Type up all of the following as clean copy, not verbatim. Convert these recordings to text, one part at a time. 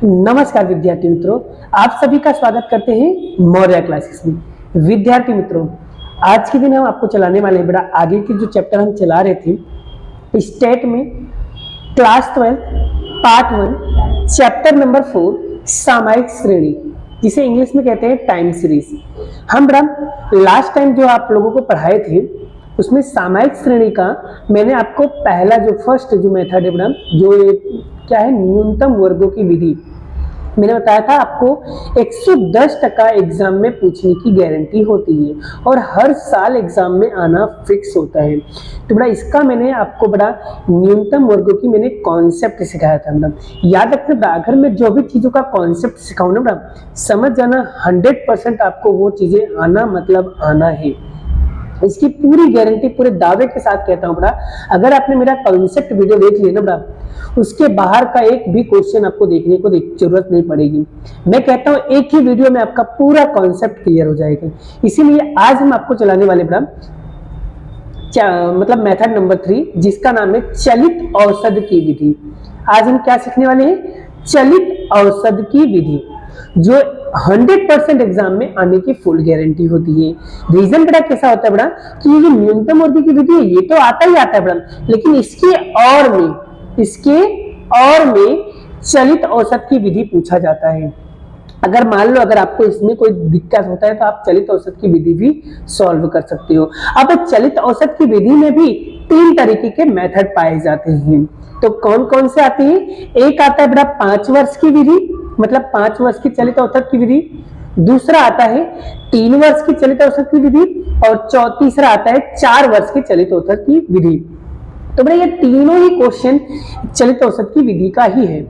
नमस्कार विद्यार्थी मित्रों, आप सभी का स्वागत करते हैं मौर्य क्लासेस में। विद्यार्थी मित्रों, आज के दिन हम आपको चलाने वाले हैं बेटा आगे के जो चैप्टर हम चला रहे थे स्टेट में क्लास 12 पार्ट 1 चैप्टर नंबर 4 सामयिक श्रेणी, जिसे इंग्लिश में कहते हैं टाइम सीरीज। हम बेटा लास्ट टाइम जो आप लोगों को पढ़ाए थे उसमें सामयिक श्रेणी का मैंने आपको पहला जो फर्स्ट जो मेथड है बेटा, जो क्या है न्यूनतम वर्गों की विधि, मैंने बताया था आपको 110% एग्जाम में पूछने की गारंटी होती है और हर साल एग्जाम में आना फिक्स होता है। तो बड़ा इसका मैंने आपको बड़ा न्यूनतम वर्गों की मैंने कॉन्सेप्ट सिखाया था। मतलब याद रखना बड़ा, अगर मैं जो भी चीजों का कॉन्सेप्ट सिखाऊं ना बड़ा, समझ जाना 100% आपको वो चीजें आना मतलब आना है। इसकी पूरी गारंटी पूरे दावे के साथ कहता हूं बड़ा, अगर आपने मेरा कॉन्सेप्ट वीडियो देख लिया ना बड़ा, उसके बाहर का एक भी क्वेश्चन आपको देखने को जरूरत नहीं पड़ेगी। मैं कहता हूं एक ही वीडियो में आपका पूरा कॉन्सेप्ट क्लियर हो जाएगा। इसीलिए आज हम आपको चलाने वाले बड़ा मतलब मेथड नंबर 3, जिसका नाम है चलित औसत की विधि। आज हम क्या सीखने वाले हैं? चलित औसत की विधि, जो 100% एग्जाम में आने की फुल गारंटी होती है। रीजन बड़ा कैसा होता है बड़ा कि ये न्यूनतम वर्ग की विधि है, ये तो आता ही आता है बड़ा, लेकिन इसके और में चलित औसत की विधि पूछा जाता है। अगर मान लो अगर आपको इसमें कोई दिक्कत होता है तो आप चलित औसत की विधि भी सॉल्व कर सकते हो। अब चलित औसत की विधि में भी 3 तरीके के मेथड पाए जाते हैं। तो कौन कौन से आते हैं? एक आता है बड़ा 5 वर्ष की विधि, मतलब 5 वर्ष की चलित औसत की विधि। दूसरा आता है 3 वर्ष की चलित औसत की विधि और तीसरा आता है 4 वर्ष की चलित औसत की विधि। तो बड़ा ये तीनों ही क्वेश्चन चलित औसत की विधि का ही है।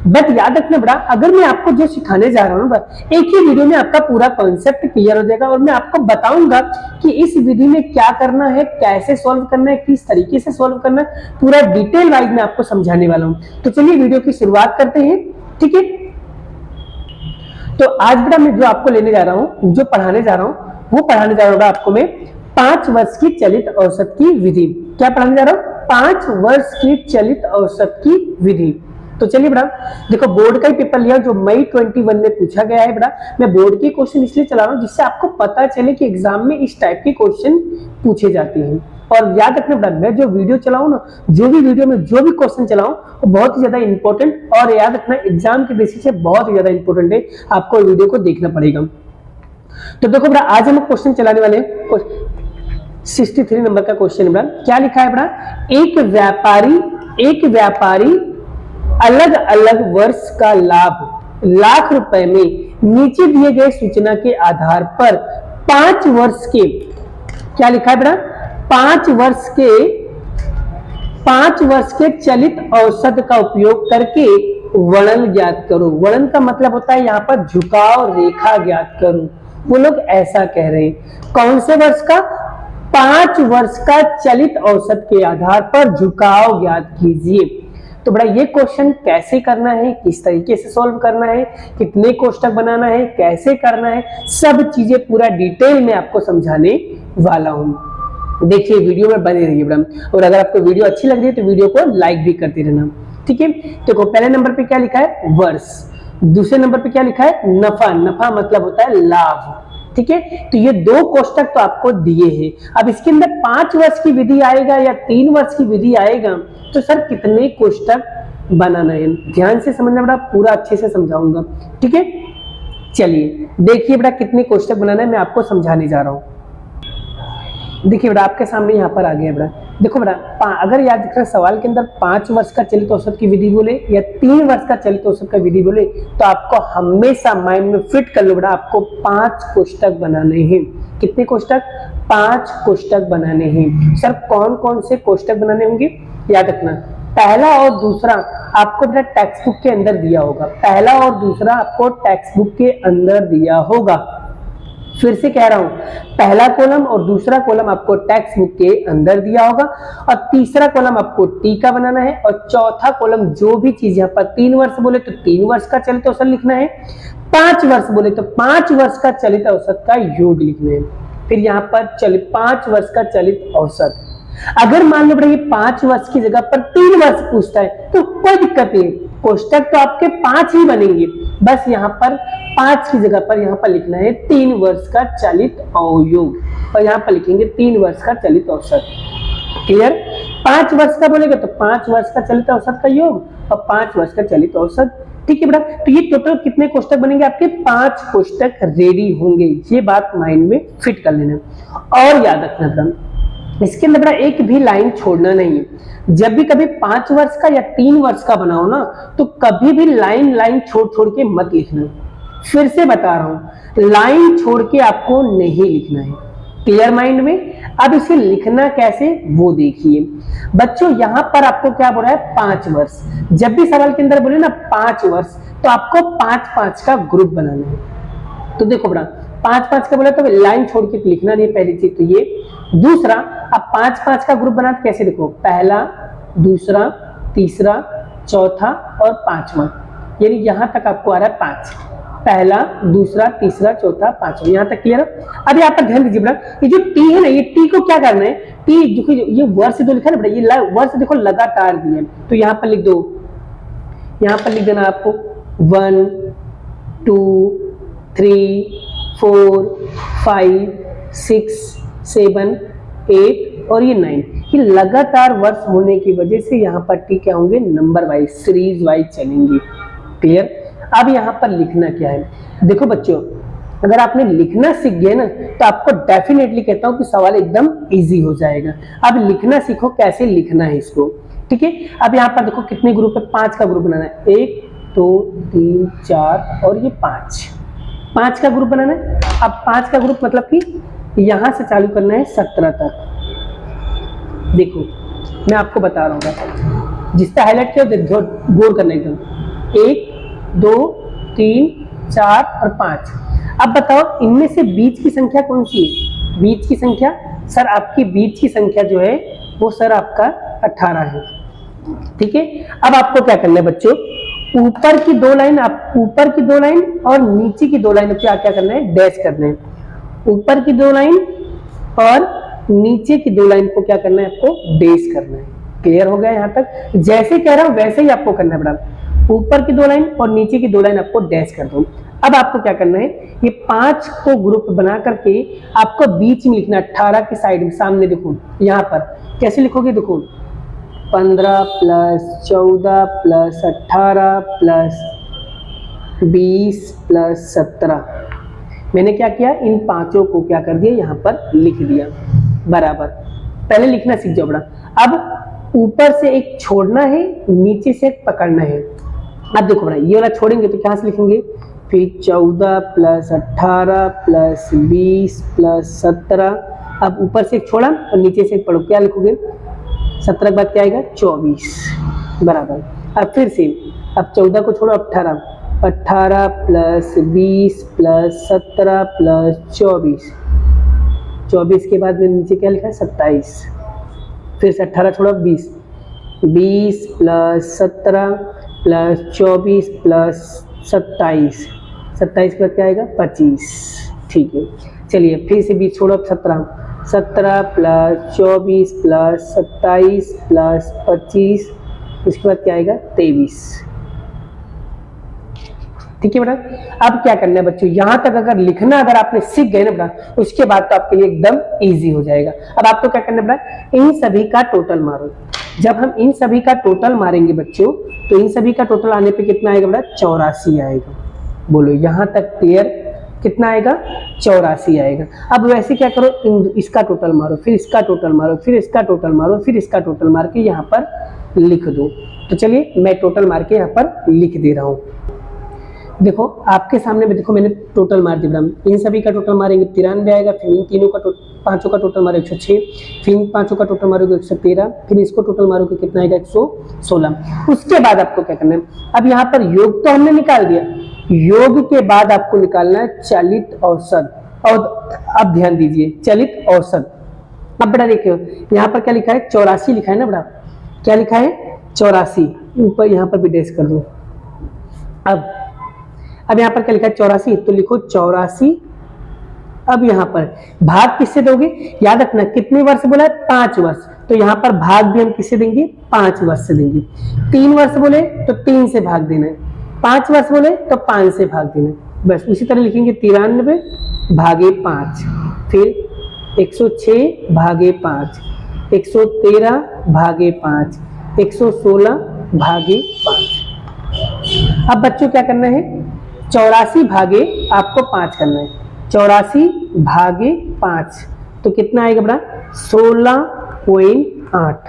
बट याद रखना बड़ा, अगर मैं आपको जो सिखाने जा रहा हूँ एक ही वीडियो में आपका पूरा कॉन्सेप्ट क्लियर हो जाएगा और मैं आपको बताऊंगा कि इस विधि में क्या करना है, कैसे सॉल्व करना है, किस तरीके से सॉल्व करना है, पूरा डिटेल वाइज मैं आपको समझाने वाला हूँ। तो चलिए वीडियो की शुरुआत करते हैं, ठीक है। तो आज बेटा मैं जो आपको लेने जा रहा हूँ, जो पढ़ाने जा रहा हूँ, वो पढ़ाने जा रहा हूँ आपको मैं 5 वर्ष की चलित औसत की विधि। क्या पढ़ाने जा रहा हूँ? 5 वर्ष की चलित औसत की विधि। तो चलिए बेटा देखो, बोर्ड का ही पेपर लिया जो मई 21 में पूछा गया है। बेटा मैं बोर्ड के क्वेश्चन इसलिए चला रहा हूँ जिससे आपको पता चले कि एग्जाम में इस टाइप के क्वेश्चन पूछे जाते हैं। और याद रखना बेटा, मैं जो वीडियो चलाऊं ना, जो भी वीडियो में जो भी क्वेश्चन चलाऊं वो बहुत ही ज्यादा इंपॉर्टेंट, और याद रखना एग्जाम के बेसिस से बहुत ही ज्यादा इंपॉर्टेंट है, आपको वीडियो को देखना पड़ेगा। तो देखो बेटा, आज हम क्वेश्चन चलाने वाले हैं 63 नंबर का क्वेश्चन है बेटा। क्या लिखा है बेटा? एक व्यापारी अलग अलग वर्ष का लाभ लाख रुपए में नीचे दिए गए सूचना के आधार पर 5 वर्ष के, क्या लिखा है बेटा? 5 वर्ष के चलित औसत का उपयोग करके वर्णन ज्ञात करो। वर्णन का मतलब होता है यहाँ पर झुकाव रेखा ज्ञात करो। वो लोग ऐसा कह रहे हैं। कौन से वर्ष का? 5 वर्ष का चलित औसत के आधार पर झुकाव ज्ञात कीजिए। तो बड़ा ये क्वेश्चन कैसे करना है, किस तरीके से सॉल्व करना है, कितने कोष्टक बनाना है, कैसे करना है, सब चीजें पूरा डिटेल में आपको समझाने वाला हूं। देखिए वीडियो में बने रहिए बेटा, और अगर आपको वीडियो अच्छी लग रही है तो वीडियो को लाइक भी करते रहना, ठीक है। देखो पहले नंबर पे क्या लिखा है? वर्ष। दूसरे नंबर पे क्या लिखा है? नफा। नफा मतलब होता है लाभ, ठीक है। तो ये 2 कोष्टक तो आपको दिए हैं। अब इसके अंदर 5 वर्ष की विधि आएगा या 3 वर्ष की विधि आएगा, तो सर कितने कोष्टक बनाना है? ध्यान से समझना बेटा, पूरा अच्छे से समझाऊंगा, ठीक है। चलिए देखिए बेटा कितने कोष्टक बनाना है, मैं आपको समझाने जा रहा हूं। देखिए बेटा आपके सामने यहाँ पर आ गया बेटा। देखो बेटा, अगर याद रखना सवाल के अंदर 5 वर्ष का चलित औसत की विधि बोले या 3 वर्ष का चलित औसत का विधि बोले, तो आपको हमेशा माइंड में फिट कर लो बेटा, आपको 5 कोष्टक बनाने हैं। कितने कोष्टक? 5 कोष्टक बनाने हैं। सर कौन कौन से कोष्टक बनाने होंगे? याद रखना पहला और दूसरा आपको बेटा टेक्स्ट बुक के अंदर दिया होगा। पहला और दूसरा आपको टेक्स्ट बुक के अंदर दिया होगा। फिर से कह रहा हूं, पहला कॉलम और दूसरा कॉलम आपको टेक्स्ट बुक के अंदर दिया होगा, और तीसरा कॉलम आपको टीका बनाना है, और चौथा कॉलम जो भी चीज यहाँ पर 3 वर्ष बोले तो 3 वर्ष का चलित औसत लिखना है, 5 वर्ष बोले तो 5 वर्ष का चलित औसत का योग लिखना है। फिर यहाँ पर 5 वर्ष का चलित औसत। अगर मान लो ये 5 वर्ष की जगह पर 3 वर्ष पूछता है तो कोई दिक्कत नहीं, कोष्टक तो आपके 5 ही बनेंगे, बस यहाँ पर 5 की जगह पर यहाँ पर लिखना है 3 वर्ष का चलित अवयोग और यहाँ पर लिखेंगे 3 वर्ष का चलित औसत। क्लियर? 5 वर्ष का बोलेगा तो 5 वर्ष का चलित औसत का योग और 5 वर्ष का चलित औसत। ठीक है बेटा, तो ये टोटल कितने कोष्टक बनेंगे आपके? 5 कोष्टक रेडी होंगे। ये बात माइंड में फिट कर लेना और याद रखना बेटा, इसके अंदर बेटा एक भी लाइन छोड़ना नहीं है। जब भी कभी 5 वर्ष का या 3 वर्ष का बनाओ ना, तो कभी भी लाइन छोड़ के मत लिखना। फिर से बता रहा हूं, लाइन छोड़ के आपको नहीं लिखना है। क्लियर माइंड में? अब इसे लिखना कैसे वो देखिए बच्चों। यहां पर आपको क्या बोल रहा है? 5 वर्ष। जब भी सवाल के अंदर बोले ना 5 वर्ष, तो आपको 5-5 का ग्रुप बनाना है। तो देखो बेटा, 5-5 का बोला तो लाइन छोड़ के लिखना नहीं, पहली चीज तो ये। दूसरा, अब 5-5 का ग्रुप बनाते कैसे? देखो, पहला, दूसरा, तीसरा, चौथा और 5वां, यानी यहां तक आपको आ रहा है 5। पहला, दूसरा, तीसरा, चौथा, 5वां, यहां तक क्लियर है? अब यहाँ पर ध्यान दीजिए बेटा, ये जो टी है ना, ये टी को क्या करना है? टी जो ये वर्ष जो लिखा है ना बेटा, ये वर्ष देखो लगातार दिए, तो यहाँ पर लिख दो, यहाँ पर लिख देना आपको 1 2 3 4 5 6 7 8 और ये 9। ये लगातार वर्ष होने की वजह से यहाँ पर टी क्या होंगे? नंबर वाइज, सीरीज वाइज चलेंगे। क्लियर? अब यहाँ पर लिखना क्या है? देखो बच्चों, अगर आपने लिखना सीख गए ना, तो आपको डेफिनेटली कहता हूं कि सवाल एकदम इजी हो जाएगा। अब लिखना सीखो, कैसे लिखना है इसको। ठीक है? अब यहाँ पर देखो कितने ग्रुप है? 5 का ग्रुप बनाना है। 1 2 3 4 और ये 5 का ग्रुप बनाना है। अब 5 का ग्रुप मतलब कि यहां से चालू करना है 17 तक। देखो मैं आपको बता रहा हूँ, जिसका हाईलाइट किया गौर करना एकदम। 1 2 3 4 और 5। अब बताओ इनमें से बीच की संख्या कौन सी है? बीच की संख्या सर, आपकी बीच की संख्या जो है वो सर आपका 18 है। ठीक है? अब आपको क्या करना है बच्चों? ऊपर की 2 लाइन, आप ऊपर की 2 लाइन और नीचे की 2 लाइन क्या करना है? डैश करना है। ऊपर की 2 लाइन और नीचे की 2 लाइन को क्या करना है? आपको डैश करना है। क्लियर हो गया यहाँ तक? जैसे कह रहा हूं वैसे ही आपको करना है बेटा। ऊपर की 2 लाइन और नीचे की 2 लाइन आपको डैश कर दो। अब आपको क्या करना है? ये 5 को ग्रुप बना करके आपको बीच में लिखना, 18 की साइड में सामने। देखो यहाँ पर कैसे लिखोगे? देखो 15 + 14 + 18 + 20 + 17। मैंने क्या किया? इन 5 को क्या कर दिया? यहाँ पर लिख दिया बराबर। पहले लिखना सीख जाओ बड़ा। अब ऊपर से एक छोड़ना है, नीचे से एक पकड़ना है। अब देखो बड़ा, ये वाला छोड़ेंगे तो कहां से लिखेंगे? फिर 14 + 18 + 20 + 17। अब ऊपर से एक छोड़ा और नीचे से एक पढ़ो, क्या लिखोगे? 17 के बाद क्या आएगा? 24 बराबर। अब फिर से, अब 14 को छोड़ो, 18 + 20 + 17 + 24। 24 के बाद में नीचे क्या लिखा है? 27। फिर से 18 छोड़ो, 20 + 17 + 24 + 27। 27 के बाद क्या आएगा? 25। ठीक है, चलिए फिर से 20 छोड़ो, 17 + 24 + 27 + 25। उसके बाद क्या आएगा? 23। ठीक है बेटा? अब क्या करना है बच्चों? यहां तक अगर लिखना अगर आपने सीख गए ना बेटा, उसके बाद तो आपके लिए एकदम इजी हो जाएगा। अब आपको क्या करना है बेटा? इन सभी का टोटल मारो। जब हम इन सभी का टोटल मारेंगे बच्चों, तो इन सभी का टोटल आने पे कितना आएगा बेटा? 84 आएगा। बोलो यहां तक क्लियर? कितना आएगा? 84 आएगा। अब वैसे क्या करो? इसका टोटल मारो, फिर इसका टोटल मारो, फिर इसका टोटल मारो, फिर इसका टोटल मार के यहाँ पर लिख दो। तो चलिए मैं टोटल मार के यहाँ पर लिख दे रहा हूँ। देखो आपके सामने में, देखो मैंने टोटल मार दिया। इन सभी का टोटल मारेंगे 93 आएगा। फिर इन तीनों का 5 का टोटल मारो 106। फिर इन 5 का टोटल मारोगे 113। फिर इसको टोटल मारोगे कितना आएगा? 116। उसके बाद आपको क्या करना है? अब यहाँ पर योग तो हमने निकाल दिया, योग के बाद आपको निकालना है चलित औसत। और अब ध्यान दीजिए, चलित औसत। अब बेटा देखियो यहाँ पर क्या लिखा है? 84 लिखा है ना बेटा? क्या लिखा है? 84। ऊपर यहाँ पर भी डैश कर दो। अब यहाँ पर क्या लिखा है? 84। तो लिखो 84 अब यहाँ पर भाग किससे दोगे, याद रखना कितने वर्ष बोला है, 5 वर्ष, तो यहाँ पर भाग भी हम किससे देंगे, 5 वर्ष से देंगे। 3 वर्ष बोले तो 3 से भाग देना है, 5 वर्ष बोले तो 5 से भाग देना है, बस उसी तरह लिखेंगे 93 भागे 5, फिर 106 भागे 5, 113 भागे 5, 116 भागे 5। अब बच्चों क्या करना है, 84 भागे आपको 5 करना है, 84 भागे 5 तो कितना आएगा बड़ा, 16.8।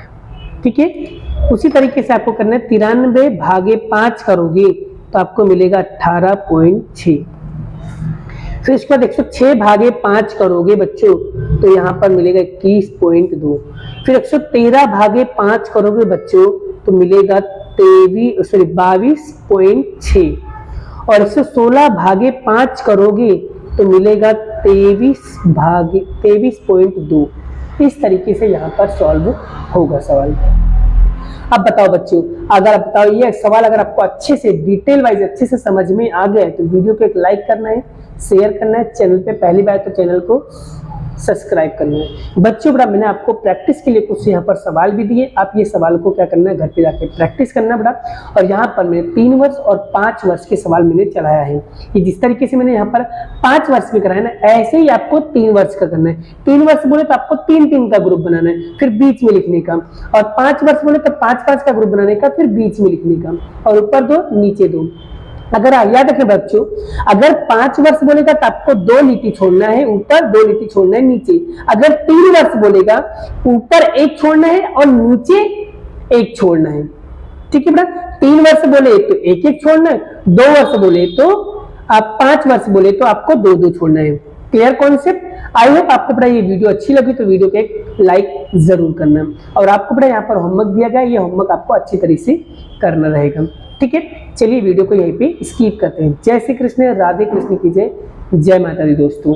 ठीक है, उसी तरीके से आपको करना है 93 भागे 5 करोगे तो आपको मिलेगा 18.6। फिर इसके बाद 106 भागे 5 करोगे बच्चों तो यहाँ पर मिलेगा 21.2। फिर 113 भागे 5 करोगे बच्चों तो मिलेगा 22.6, और 116 भागे 5 करोगे तो मिलेगा 23.2। इस तरीके से यहाँ पर सॉल्व होगा सवाल। अब बताओ बच्चों, अगर आप बताओ ये सवाल अगर आपको अच्छे से डिटेल वाइज अच्छे से समझ में आ गया है तो वीडियो को एक लाइक करना है, शेयर करना है, चैनल पे पहली बार तो चैनल को सब्सक्राइब करना है। बच्चों बड़ा मैंने आपको प्रैक्टिस के लिए कुछ यहाँ पर सवाल भी दिए, आप ये सवाल को क्या करना है, घर पे जाके प्रैक्टिस करना बड़ा। और यहाँ पर मैंने 3 वर्ष और 5 वर्ष के सवाल मैंने चलाया है, ये जिस तरीके से मैंने यहाँ पर 5 वर्ष में कराया ना, ऐसे ही आपको 3 वर्ष का करना है। 3 वर्ष बोले तो आपको 3-3 का ग्रुप बनाना है, फिर बीच में लिखने का, और 5 वर्ष बोले तो 5-5 का ग्रुप बनाने का, फिर बीच में लिखने का, और ऊपर 2 नीचे 2। अगर याद रखें बच्चों, अगर 5 वर्ष बोलेगा तो आपको 2 लिटी छोड़ना है ऊपर, 2 लिटी छोड़ना है नीचे। अगर 3 वर्ष बोलेगा ऊपर 1 छोड़ना है और नीचे 1 छोड़ना है। ठीक है बेटा, 3 वर्ष बोले तो 1-1 छोड़ना है, 2 वर्ष बोले तो आप 5 वर्ष बोले तो आपको 2-2 छोड़ना है। Clear concept? आई होप आपको पता ये वीडियो अच्छी लगी तो वीडियो को एक लाइक जरूर करना, और आपको पता यहाँ पर होमवर्क दिया गया, ये होमवर्क आपको अच्छी तरीके से करना रहेगा। ठीक है, चलिए वीडियो को यहीं पे स्किप करते हैं। जय श्री कृष्ण, राधे कृष्ण की जय, जय माता दी दोस्तों।